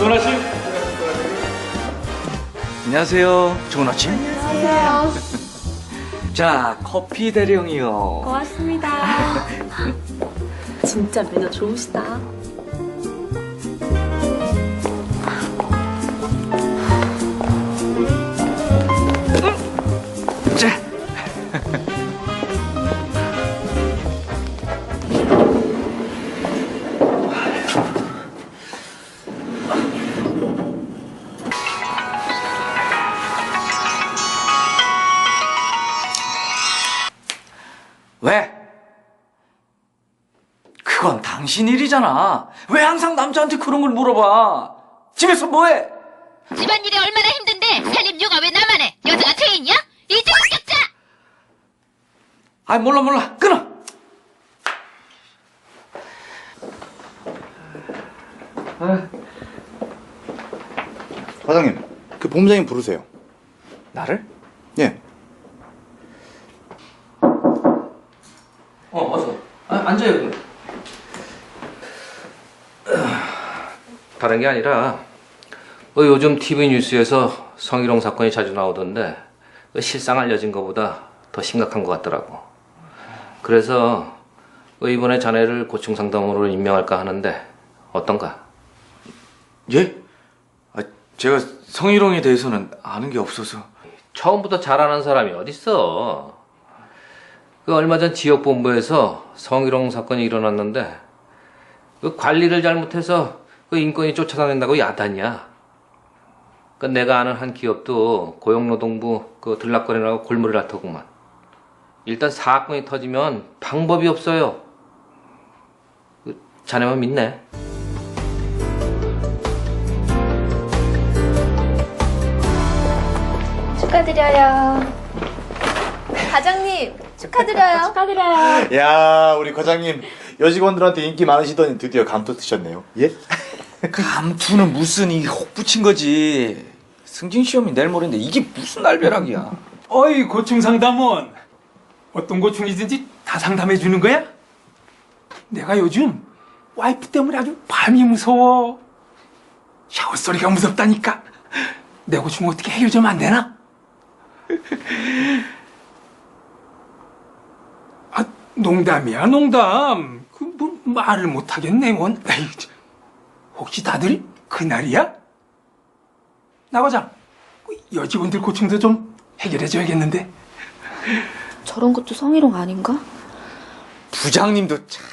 좋은 아침. 안녕하세요. 좋은 아침. 안녕하세요. 자, 커피 대령이요. 고맙습니다. 진짜 매너 좋으시다. 자. 왜? 그건 당신 일이잖아. 왜 항상 남자한테 그런 걸 물어봐? 집에서 뭐해? 집안일이 얼마나 힘든데 살림 육아 왜 나만 해? 여자가 죄인이야? 이제 합격자! 아, 몰라. 끊어. 과장님, 그 본부장님 부르세요. 나를? 예. 어서. 앉아요. 다른 게 아니라 요즘 TV 뉴스에서 성희롱 사건이 자주 나오던데 실상 알려진 것보다 더 심각한 것 같더라고. 그래서 이번에 자네를 고충 상담으로 임명할까 하는데 어떤가? 예? 아, 제가 성희롱에 대해서는 아는 게 없어서. 처음부터 잘 아는 사람이 어딨어. 얼마 전 지역본부에서 성희롱 사건이 일어났는데 관리를 잘못해서 인권이 쫓아다닌다고 야단이야. 내가 아는 한 기업도 고용노동부 들락거리라고 골머리를 앓더구만. 일단 사건이 터지면 방법이 없어요. 자네만 믿네. 축하드려요. 과장님, 축하드려요. 축하드려요. 야, 우리 과장님 여직원들한테 인기 많으시더니 드디어 감투 트셨네요. 예? 감투는 무슨 혹 붙인 거지. 승진 시험이 내일 모레인데 이게 무슨 날벼락이야. 어이, 고충 상담원. 어떤 고충이든지 다 상담해 주는 거야? 내가 요즘 와이프 때문에 아주 밤이 무서워. 샤워 소리가 무섭다니까. 내 고충 어떻게 해결 좀 안 되나? 아, 농담이야, 농담. 뭐 말을 못 하겠네, 원. 에이, 혹시 다들 그날이야? 나 과장, 여직원들 고충도 좀 해결해줘야겠는데. 저런 것도 성희롱 아닌가? 부장님도 참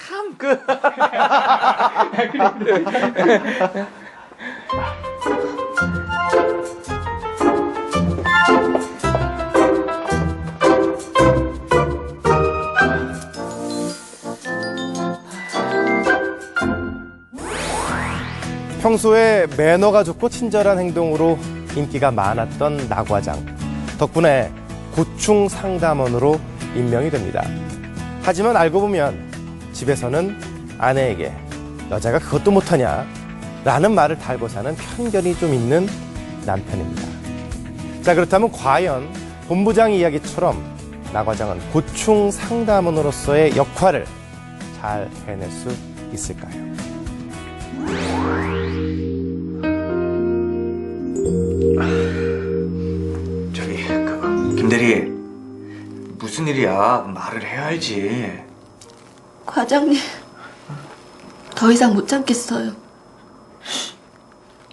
평소에 매너가 좋고 친절한 행동으로 인기가 많았던 나 과장. 덕분에 고충 상담원으로 임명이 됩니다. 하지만 알고 보면 집에서는 아내에게 여자가 그것도 못하냐 라는 말을 달고 사는 편견이 좀 있는 남편입니다. 자, 그렇다면 과연 본부장 이야기처럼 나 과장은 고충 상담원으로서의 역할을 잘 해낼 수 있을까요? 저기 김대리, 무슨 일이야? 말을 해야 알지. 과장님, 더 이상 못 참겠어요.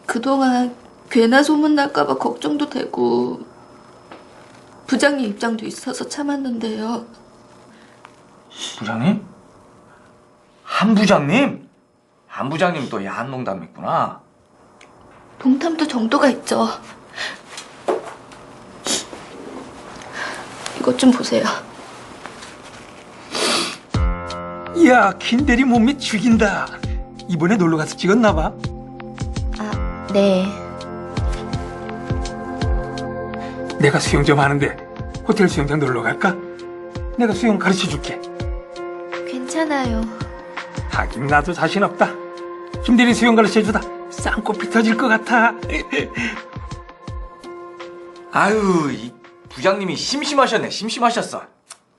그동안 괜한 소문 날까봐 걱정도 되고 부장님 입장도 있어서 참았는데요. 부장님? 한 부장님? 한 부장님 또 야한 농담 했구나. 농담도 정도가 있죠. 이것 좀 보세요. 이야, 김대리 몸매 죽인다. 이번에 놀러 가서 찍었나 봐. 아, 네. 내가 수영 좀 하는데 호텔 수영장 놀러 갈까? 내가 수영 가르쳐 줄게. 괜찮아요. 하긴 나도 자신 없다. 김대리 수영 가르쳐 주다 쌍꺼풀 터질 것 같아. 아유, 이 부장님이 심심하셨어.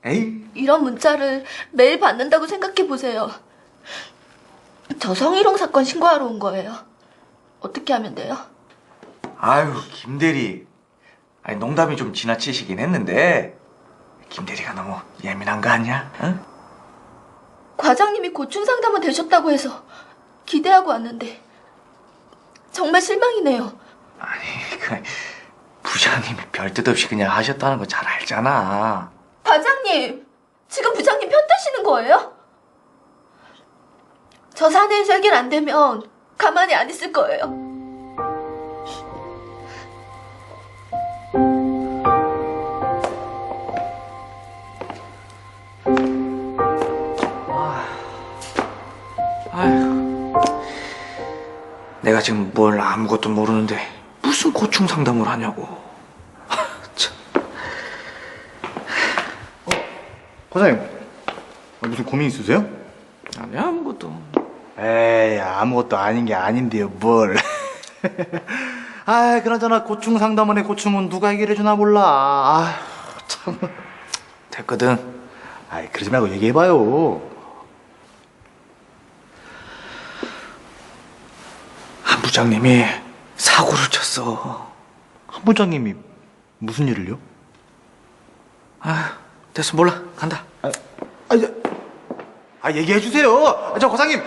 에이. 이런 문자를 매일 받는다고 생각해 보세요. 저 성희롱 사건 신고하러 온 거예요. 어떻게 하면 돼요? 아유, 김대리. 아니, 농담이 좀 지나치시긴 했는데 김대리가 너무 예민한 거 아니야? 응? 과장님이 고충 상담원 되셨다고 해서 기대하고 왔는데 정말 실망이네요. 아니, 그 부장님이 별 뜻 없이 그냥 하셨다는 거 잘 알잖아. 과장님, 지금 부장님 편 드시는 거예요? 저 사내에서 해결 안 되면 가만히 안 있을 거예요. 아휴, 내가 지금 뭘 아무것도 모르는데 무슨 고충 상담을 하냐고. 참. 과장님, 무슨 고민 있으세요? 아니, 아무것도. 에이, 아무것도 아닌 게 아닌데요, 뭘. 아, 그나저나 고충 상담원의 고충은 누가 해결해 주나 몰라. 아, 참. 됐거든. 아이, 그러지 말고 얘기해봐요. 한 부장님이 사고를 쳤어. 한 부장님이 무슨 일을요? 아, 됐어, 몰라. 간다. 얘기해 주세요. 저 과장님,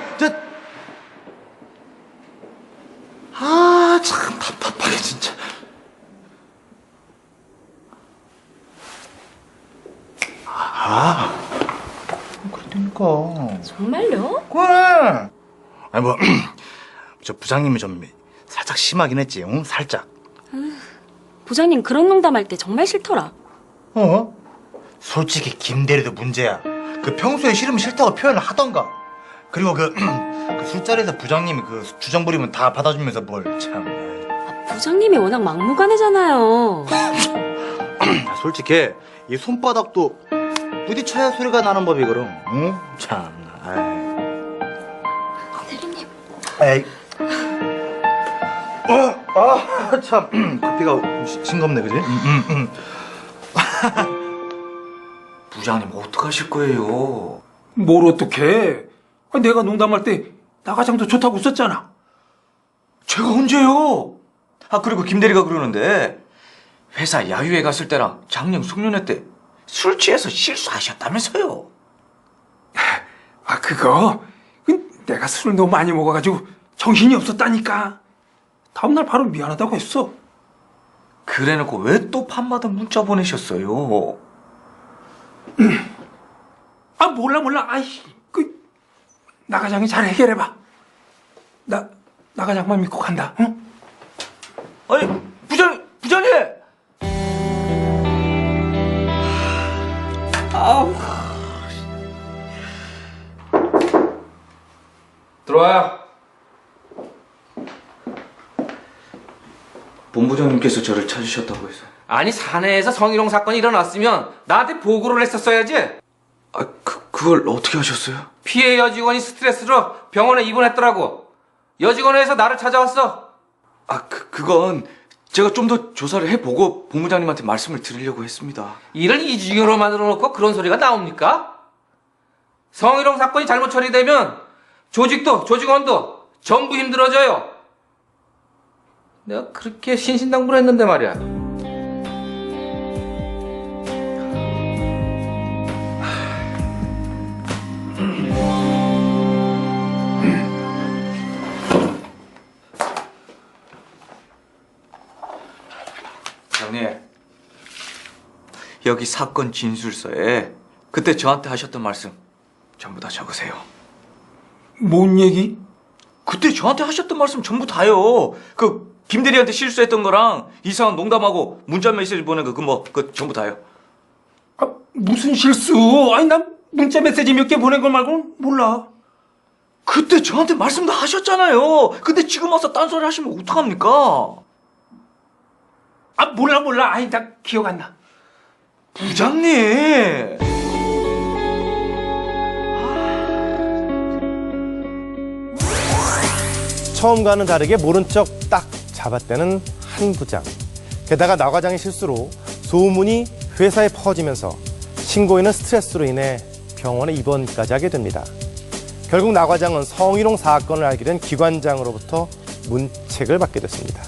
참 답답하게 진짜. 그러니까. 정말요? 그래. 아니 뭐, 저 부장님이 좀 살짝 심하긴 했지, 응? 살짝. 부장님 그런 농담할 때 정말 싫더라. 어? 솔직히 김대리도 문제야. 그 평소에 싫으면 싫다고 표현을 하던가. 그리고 그 술자리에서 부장님이 그 주정 부리면 다 받아주면서 뭘 참. 부장님이 워낙 막무가내잖아요. 솔직히 이 손바닥도 부딪혀야 소리가 나는 법이 그럼. 응? 참. 대리님. 에이. 참. 커피가 싱겁네, 그지? 부장님 어떡하실 거예요? 뭘 어떡해. 아니, 내가 농담할 때 나과장도 좋다고 썼잖아. 제가 언제요? 아, 그리고 김대리가 그러는데 회사 야유회 갔을 때랑 작년 송년회 때 술 취해서 실수하셨다면서요? 아, 그거 내가 술을 너무 많이 먹어가지고 정신이 없었다니까. 다음날 바로 미안하다고 했어. 그래놓고 왜 또 밤마다 문자 보내셨어요? 아, 몰라. 아이, 나과장이 잘 해결해봐. 나과장만 믿고 간다, 응? 아니, 부장님! 아우. 들어와요. 본부장님께서 저를 찾으셨다고 해서. 아니, 사내에서 성희롱 사건이 일어났으면 나한테 보고를 했었어야지. 아, 그걸 어떻게 하셨어요? 피해 여직원이 스트레스로 병원에 입원했더라고. 여직원회에서 나를 찾아왔어. 아, 그건 제가 좀 더 조사를 해보고 본부장님한테 말씀을 드리려고 했습니다. 일을 이중으로 만들어 놓고 그런 소리가 나옵니까? 성희롱 사건이 잘못 처리되면 조직도 조직원도 전부 힘들어져요. 내가 그렇게 신신당부를 했는데 말이야. 부장님, 여기 사건 진술서에 그때 저한테 하셨던 말씀 전부 다 적으세요. 뭔 얘기? 그때 저한테 하셨던 말씀 전부 다요. 그 김대리한테 실수했던 거랑 이상한 농담하고 문자 메시지 보낸 거 그거 전부 다요. 아, 무슨 실수? 아니, 난 문자 메시지 몇 개 보낸 거 말고는 몰라. 그때 저한테 말씀 다 하셨잖아요. 근데 지금 와서 딴소리 하시면 어떡합니까? 아, 몰라. 아니, 나 기억 안 나. 부장님! 처음과는 다르게 모른 척 딱 잡아떼는 한 부장. 게다가 나과장의 실수로 소문이 회사에 퍼지면서 신고인은 스트레스로 인해 병원에 입원까지 하게 됩니다. 결국 나과장은 성희롱 사건을 알게 된 기관장으로부터 문책을 받게 됐습니다.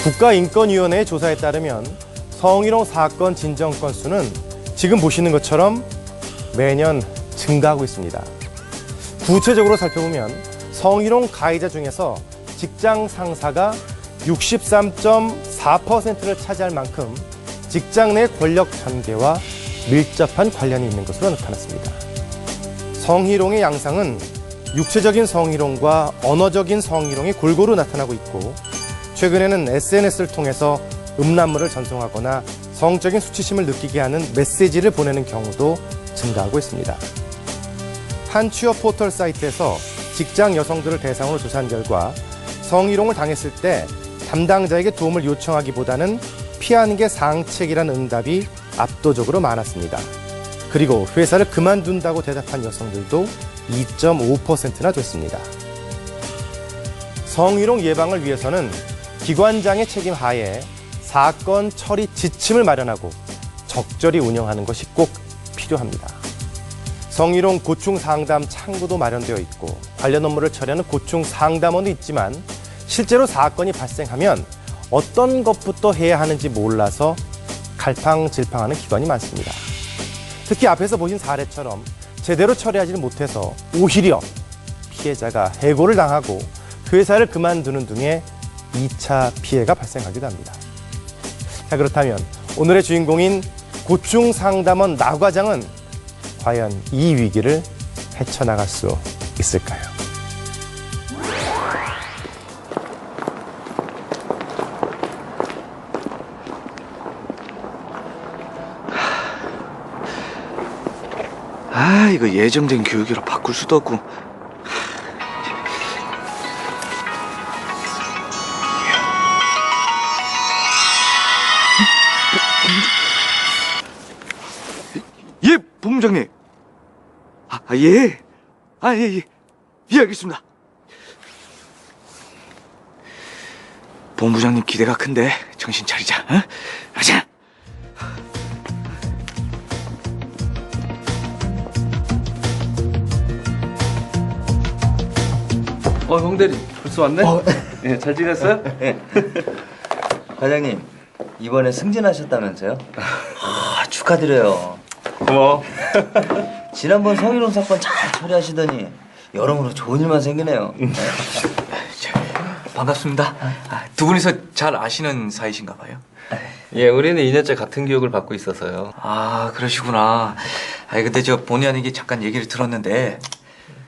국가인권위원회의 조사에 따르면 성희롱 사건 진정 건수는 지금 보시는 것처럼 매년 증가하고 있습니다. 구체적으로 살펴보면 성희롱 가해자 중에서 직장 상사가 63.4%를 차지할 만큼 직장 내 권력 전개와 밀접한 관련이 있는 것으로 나타났습니다. 성희롱의 양상은 육체적인 성희롱과 언어적인 성희롱이 골고루 나타나고 있고, 최근에는 SNS를 통해서 음란물을 전송하거나 성적인 수치심을 느끼게 하는 메시지를 보내는 경우도 증가하고 있습니다. 한 취업 포털 사이트에서 직장 여성들을 대상으로 조사한 결과 성희롱을 당했을 때 담당자에게 도움을 요청하기보다는 피하는 게 상책이라는 응답이 압도적으로 많았습니다. 그리고 회사를 그만둔다고 대답한 여성들도 2.5%나 됐습니다. 성희롱 예방을 위해서는 기관장의 책임 하에 사건 처리 지침을 마련하고 적절히 운영하는 것이 꼭 필요합니다. 성희롱 고충 상담 창구도 마련되어 있고 관련 업무를 처리하는 고충 상담원도 있지만, 실제로 사건이 발생하면 어떤 것부터 해야 하는지 몰라서 갈팡질팡하는 기관이 많습니다. 특히 앞에서 보신 사례처럼 제대로 처리하지 못해서 오히려 피해자가 해고를 당하고 회사를 그만두는 등의 2차 피해가 발생하기도 합니다. 자, 그렇다면 오늘의 주인공인 고충상담원 나 과장은 과연 이 위기를 헤쳐나갈 수 있을까요? 이거 예정된 교육이라 바꿀 수도 없고. 예, 본부장님. 예. 예. 예, 알겠습니다. 본부장님 기대가 큰데 정신 차리자. 어? 가자. 홍대리 벌써 왔네? 예, 잘 지냈어요? 과장님, 이번에 승진하셨다면서요? 축하드려요. 고마워. 지난번 성희롱 사건 잘 처리하시더니 여러모로 좋은 일만 생기네요. 반갑습니다. 두 분이서 잘 아시는 사이신가 봐요. 예, 우리는 2년째 같은 교육을 받고 있어서요. 그러시구나. 근데 저 본의 아니게 잠깐 얘기를 들었는데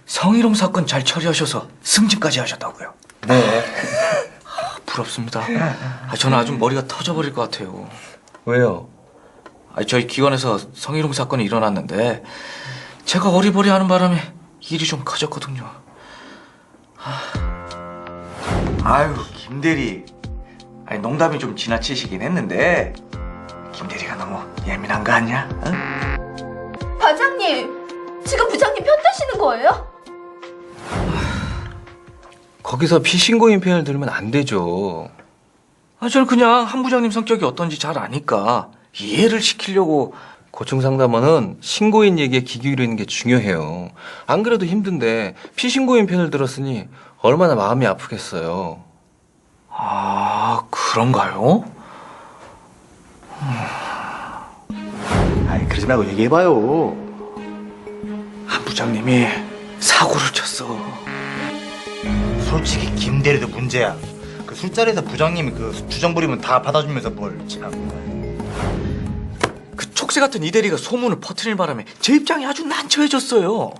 성희롱 사건 잘 처리하셔서 승진까지 하셨다고요. 네. 부럽습니다. 저는 아주 머리가 터져버릴 것 같아요. 왜요? 저희 기관에서 성희롱 사건이 일어났는데 제가 어리버리하는 바람에 일이 좀 커졌거든요. 아유, 김대리. 농담이 좀 지나치시긴 했는데 김대리가 너무 예민한 거 아니야? 응? 과장님, 지금 부장님 편 드시는 거예요? 거기서 피신고인 편을 들으면 안 되죠. 저는 그냥 한 부장님 성격이 어떤지 잘 아니까 이해를 시키려고. 고충상담원은 신고인 얘기에 귀 기울이는 게 중요해요. 안 그래도 힘든데 피신고인 편을 들었으니 얼마나 마음이 아프겠어요. 그런가요? 그러지 말고 얘기해봐요. 한 부장님이 사고를 쳤어. 솔직히 김대리도 문제야. 그 술자리에서 부장님이 그 주정 부리면 다 받아주면서 뭘 참. 그 촉새 같은 이 대리가 소문을 퍼뜨릴 바람에 제 입장이 아주 난처해졌어요.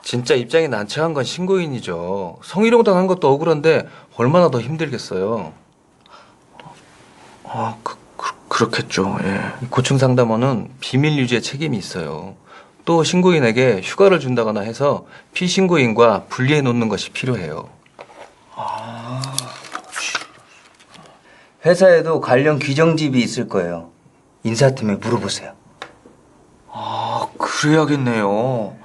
진짜 입장이 난처한 건 신고인이죠. 성희롱 당한 것도 억울한데 얼마나 더 힘들겠어요. 그렇겠죠. 예. 고충상담원은 비밀 유지에 책임이 있어요. 또 신고인에게 휴가를 준다거나 해서 피신고인과 분리해 놓는 것이 필요해요. 회사에도 관련 규정집이 있을 거예요. 인사팀에 물어보세요. 그래야겠네요.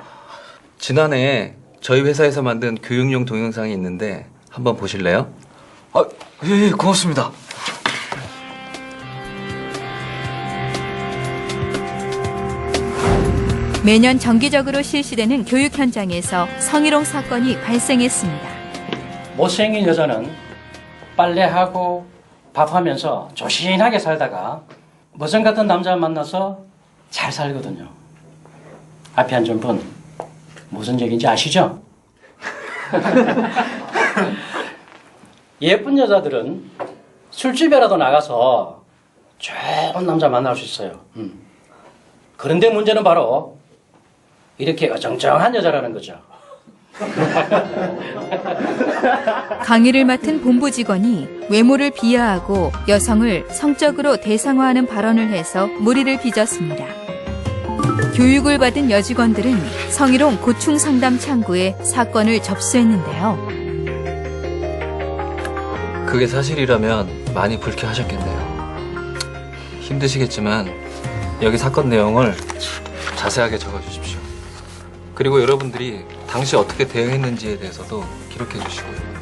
지난해 저희 회사에서 만든 교육용 동영상이 있는데 한번 보실래요? 예, 고맙습니다. 매년 정기적으로 실시되는 교육 현장에서 성희롱 사건이 발생했습니다. 못생긴 여자는 빨래하고 밥하면서 조신하게 살다가 머슴 같은 남자 만나서 잘 살거든요. 앞에 앉은 분 무슨 얘기인지 아시죠? 예쁜 여자들은 술집에라도 나가서 좋은 남자 만날 수 있어요. 그런데 문제는 바로 이렇게 어정쩡한 여자라는 거죠. 강의를 맡은 본부 직원이 외모를 비하하고 여성을 성적으로 대상화하는 발언을 해서 물의를 빚었습니다. 교육을 받은 여직원들은 성희롱 고충 상담 창구에 사건을 접수했는데요. 그게 사실이라면 많이 불쾌하셨겠네요. 힘드시겠지만 여기 사건 내용을 자세하게 적어주십시오. 그리고 여러분들이 당시 어떻게 대응했는지에 대해서도 기록해 주시고요.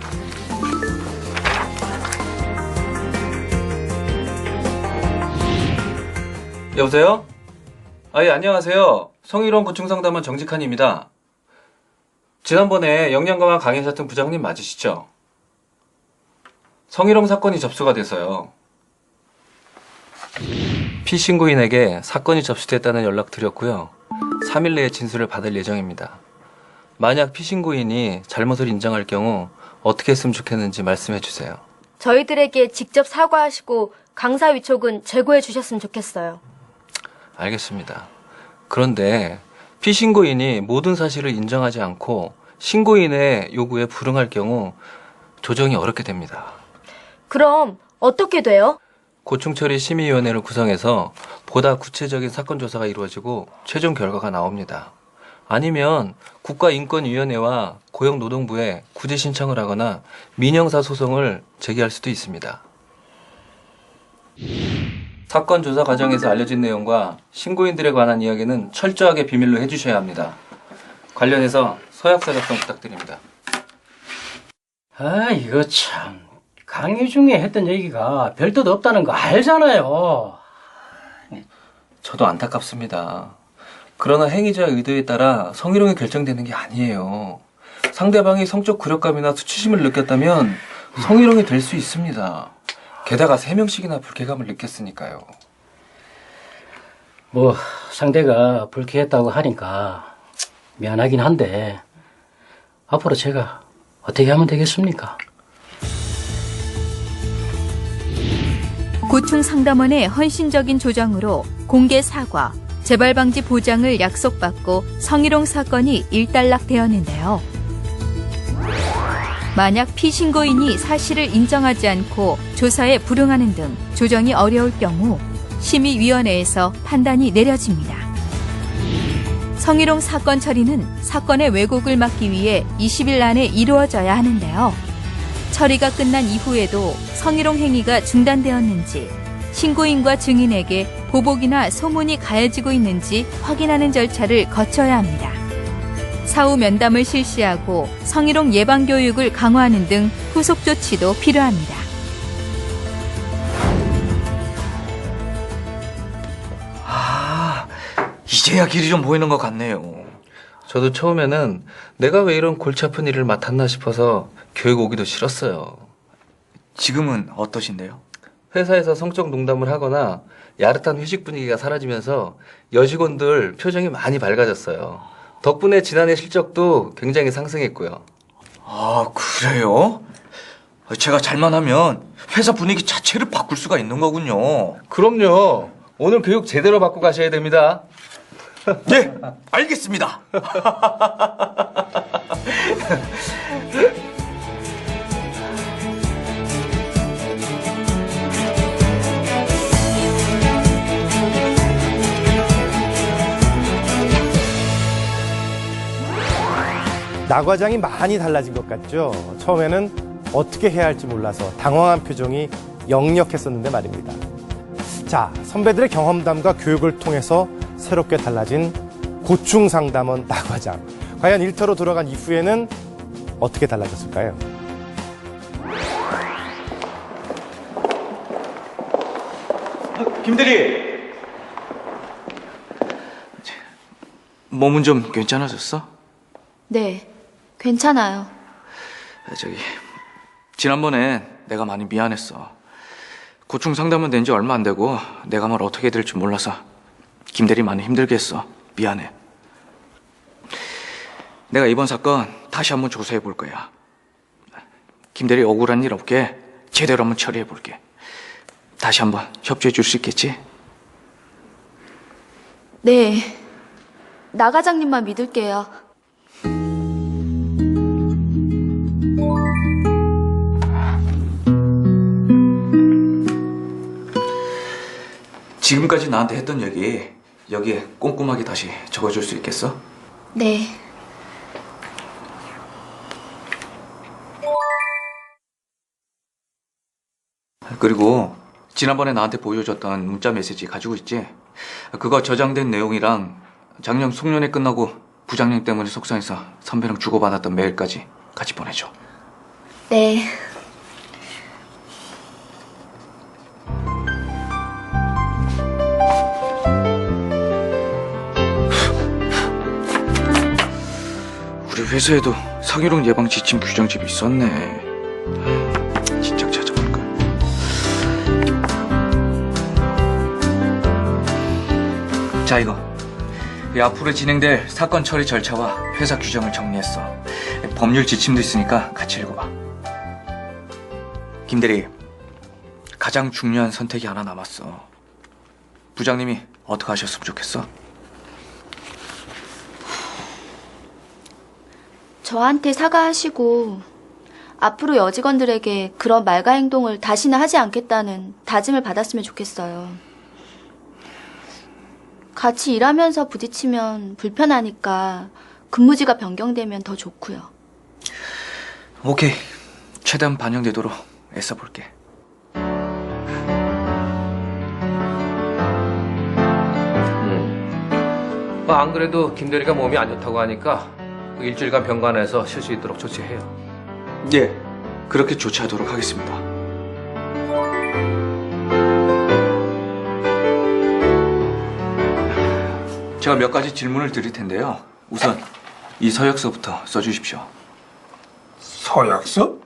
여보세요? 예, 안녕하세요. 성희롱 고충상담원 정직한입니다. 지난번에 역량강화 강의하셨던 부장님 맞으시죠? 성희롱 사건이 접수가 돼서요. 피신고인에게 사건이 접수됐다는 연락 드렸고요. 3일 내에 진술을 받을 예정입니다. 만약 피신고인이 잘못을 인정할 경우 어떻게 했으면 좋겠는지 말씀해 주세요. 저희들에게 직접 사과하시고 강사 위촉은 제고해 주셨으면 좋겠어요. 알겠습니다. 그런데 피신고인이 모든 사실을 인정하지 않고 신고인의 요구에 불응할 경우 조정이 어렵게 됩니다. 그럼 어떻게 돼요? 고충처리 심의위원회를 구성해서 보다 구체적인 사건 조사가 이루어지고 최종 결과가 나옵니다. 아니면 국가인권위원회와 고용노동부에 구제 신청을 하거나 민형사 소송을 제기할 수도 있습니다. 사건 조사 과정에서 알려진 내용과 신고인들에 관한 이야기는 철저하게 비밀로 해주셔야 합니다. 관련해서 서약서 작성 부탁드립니다. 아, 이거 참. 강의 중에 했던 얘기가 별 뜻 없다는 거 알잖아요. 저도 안타깝습니다. 그러나 행위자의 의도에 따라 성희롱이 결정되는 게 아니에요. 상대방이 성적 굴욕감이나 수치심을 느꼈다면 성희롱이 될 수 있습니다. 게다가 3명씩이나 불쾌감을 느꼈으니까요. 뭐 상대가 불쾌했다고 하니까 미안하긴 한데 앞으로 제가 어떻게 하면 되겠습니까? 고충상담원의 헌신적인 조정으로 공개 사과, 재발 방지 보장을 약속받고 성희롱 사건이 일단락되었는데요. 만약 피신고인이 사실을 인정하지 않고 조사에 불응하는 등 조정이 어려울 경우 심의위원회에서 판단이 내려집니다. 성희롱 사건 처리는 사건의 왜곡을 막기 위해 20일 안에 이루어져야 하는데요. 처리가 끝난 이후에도 성희롱 행위가 중단되었는지, 신고인과 증인에게 보복이나 소문이 가해지고 있는지 확인하는 절차를 거쳐야 합니다. 사후 면담을 실시하고 성희롱 예방 교육을 강화하는 등 후속 조치도 필요합니다. 아, 이제야 길이 좀 보이는 것 같네요. 저도 처음에는 내가 왜 이런 골치 아픈 일을 맡았나 싶어서 교육 오기도 싫었어요. 지금은 어떠신데요? 회사에서 성적 농담을 하거나 야릇한 회식 분위기가 사라지면서 여직원들 표정이 많이 밝아졌어요. 덕분에 지난해 실적도 굉장히 상승했고요. 아, 그래요? 제가 잘만 하면 회사 분위기 자체를 바꿀 수가 있는 거군요. 그럼요. 오늘 교육 제대로 받고 가셔야 됩니다. 네, 알겠습니다. 나 과장이 많이 달라진 것 같죠? 처음에는 어떻게 해야 할지 몰라서 당황한 표정이 역력했었는데 말입니다. 자, 선배들의 경험담과 교육을 통해서 새롭게 달라진 고충상담원 나 과장. 과연 일터로 돌아간 이후에는 어떻게 달라졌을까요? 김대리! 몸은 좀 괜찮아졌어? 네, 괜찮아요. 저기 지난번에 내가 많이 미안했어. 고충 상담은 된 지 얼마 안 되고 내가 뭘 어떻게 해야 될지 몰라서 김대리 많이 힘들게 했어. 미안해. 내가 이번 사건 다시 한번 조사해 볼 거야. 김대리 억울한 일 없게 제대로 한번 처리해 볼게. 다시 한번 협조해 줄 수 있겠지? 네. 나 과장님만 믿을게요. 지금까지 나한테 했던 얘기 여기에 꼼꼼하게 다시 적어줄 수 있겠어? 네. 그리고 지난번에 나한테 보여줬던 문자 메시지 가지고 있지? 그거 저장된 내용이랑 작년 송년회 끝나고 부장님 때문에 속상해서 선배랑 주고받았던 메일까지 같이 보내줘. 네. 우리 회사에도 성희롱 예방 지침 규정집이 있었네. 진작 찾아볼까. 자, 이거. 이 앞으로 진행될 사건 처리 절차와 회사 규정을 정리했어. 법률 지침도 있으니까 같이 읽어봐. 김대리, 가장 중요한 선택이 하나 남았어. 부장님이 어떻게 하셨으면 좋겠어? 저한테 사과하시고 앞으로 여직원들에게 그런 말과 행동을 다시는 하지 않겠다는 다짐을 받았으면 좋겠어요. 같이 일하면서 부딪히면 불편하니까 근무지가 변경되면 더 좋고요. 오케이. 최대한 반영되도록 애써볼게. 안 그래도 김대리가 몸이 안 좋다고 하니까 일주일간 병관해서 쉴 수 있도록 조치해요. 예, 그렇게 조치하도록 하겠습니다. 제가 몇 가지 질문을 드릴 텐데요. 우선 이 서약서부터 써주십시오. 서약서?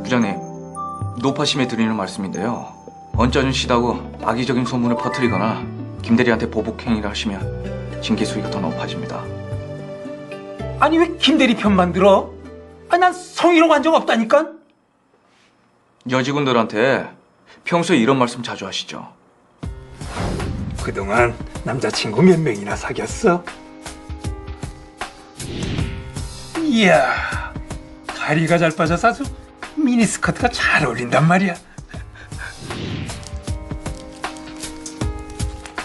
부장님, 노파심에 드리는 말씀인데요. 언짢은 시다고 악의적인 소문을 퍼뜨리거나 김대리한테 보복행위를 하시면 징계 수위가 더 높아집니다. 아니 왜 김대리 편만 들어? 아니 난 성희롱 한 적 없다니까? 여직원들한테 평소에 이런 말씀 자주 하시죠? 그동안 남자친구 몇 명이나 사귀었어? 이야, 다리가 잘 빠져서 아주 미니스커트가 잘 어울린단 말이야.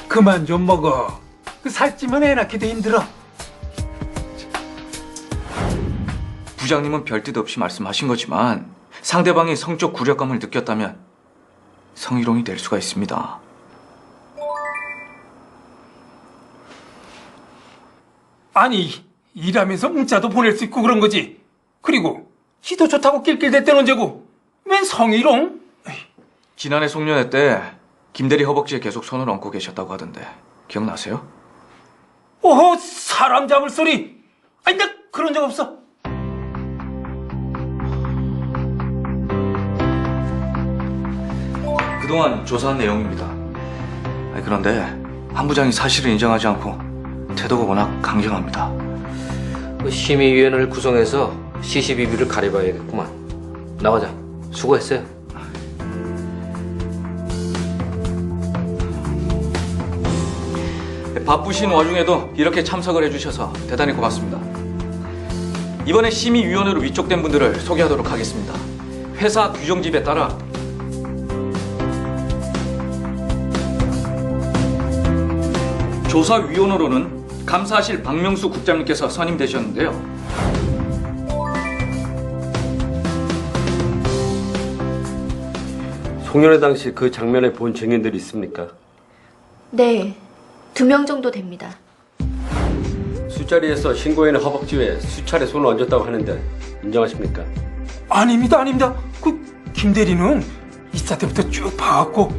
그만 좀 먹어. 그 살찌면 애 낳기도 힘들어. 부장님은 별뜻 없이 말씀하신 거지만 상대방이 성적 굴욕감을 느꼈다면 성희롱이 될 수가 있습니다. 아니, 일하면서 문자도 보낼 수 있고 그런 거지. 그리고 시도 좋다고 낄낄댔던 언제고 웬 성희롱? 지난해 송년회 때 김대리 허벅지에 계속 손을 얹고 계셨다고 하던데 기억나세요? 오호, 사람 잡을 소리. 아니 나 그런 적 없어. 그동안 조사한 내용입니다. 그런데 한 부장이 사실을 인정하지 않고 태도가 워낙 강경합니다. 심의위원회를 구성해서 CCBB를 가려봐야겠구만. 나 과장, 수고했어요. 바쁘신 와중에도 이렇게 참석을 해주셔서 대단히 고맙습니다. 이번에 심의위원회로 위촉된 분들을 소개하도록 하겠습니다. 회사 규정집에 따라 조사위원으로는 감사실 박명수 국장님께서 선임되셨는데요. 송년회 당시 그 장면을 본 증인들이 있습니까? 네, 2명 정도 됩니다. 술자리에서 신고인의 허벅지 위에 수차례 손을 얹었다고 하는데 인정하십니까? 아닙니다, 아닙니다. 그 김대리는 이사 때부터 쭉 봐왔고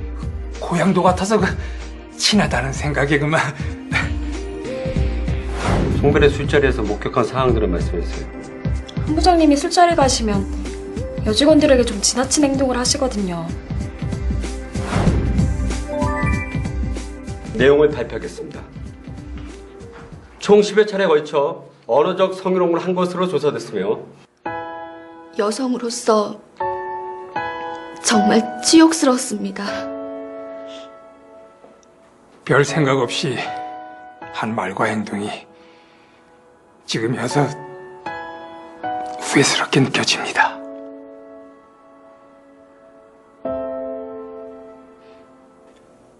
고향도 같아서 그 친하다는 생각에 그만. 송별의 술자리에서 목격한 상황들을 말씀해주세요. 한 부장님이 술자리 가시면 여직원들에게 좀 지나친 행동을 하시거든요. 내용을 발표하겠습니다. 총 10여 차례에 걸쳐 언어적 성희롱을 한 것으로 조사됐으며 여성으로서 정말 치욕스럽습니다. 별 생각 없이 한 말과 행동이 지금 여서 후회스럽게 느껴집니다.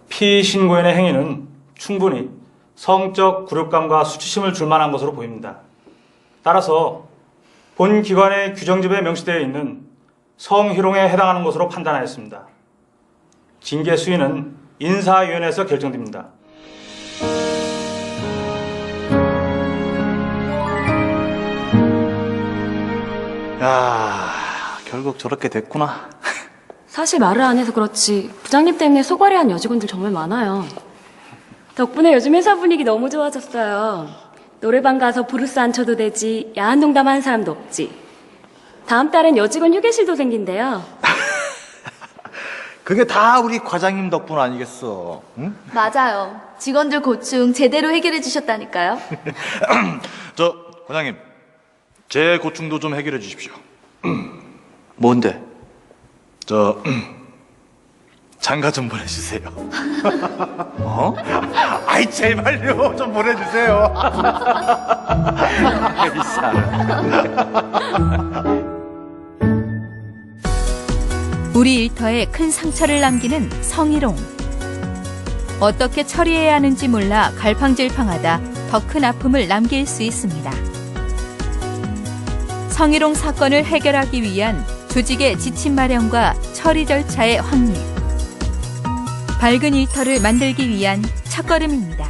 피신고인의 행위는 충분히 성적 굴욕감과 수치심을 줄 만한 것으로 보입니다. 따라서 본 기관의 규정집에 명시되어 있는 성희롱에 해당하는 것으로 판단하였습니다. 징계 수위는 인사위원회에서 결정됩니다. 야, 결국 저렇게 됐구나. 사실 말을 안 해서 그렇지 부장님 때문에 속앓이한 여직원들 정말 많아요. 덕분에 요즘 회사 분위기 너무 좋아졌어요. 노래방 가서 브루스 안 쳐도 되지, 야한 농담 하는 사람도 없지. 다음 달엔 여직원 휴게실도 생긴대요. 그게 다 우리 과장님 덕분 아니겠어? 응? 맞아요. 직원들 고충 제대로 해결해 주셨다니까요. 저 과장님, 제 고충도 좀 해결해 주십시오. 뭔데? 저 장가 좀 보내주세요. 어? 아이 제발요, 좀 보내주세요. 이 사람. 우리 일터에 큰 상처를 남기는 성희롱. 어떻게 처리해야 하는지 몰라 갈팡질팡하다 더 큰 아픔을 남길 수 있습니다. 성희롱 사건을 해결하기 위한 조직의 지침 마련과 처리 절차의 확립. 밝은 일터를 만들기 위한 첫걸음입니다.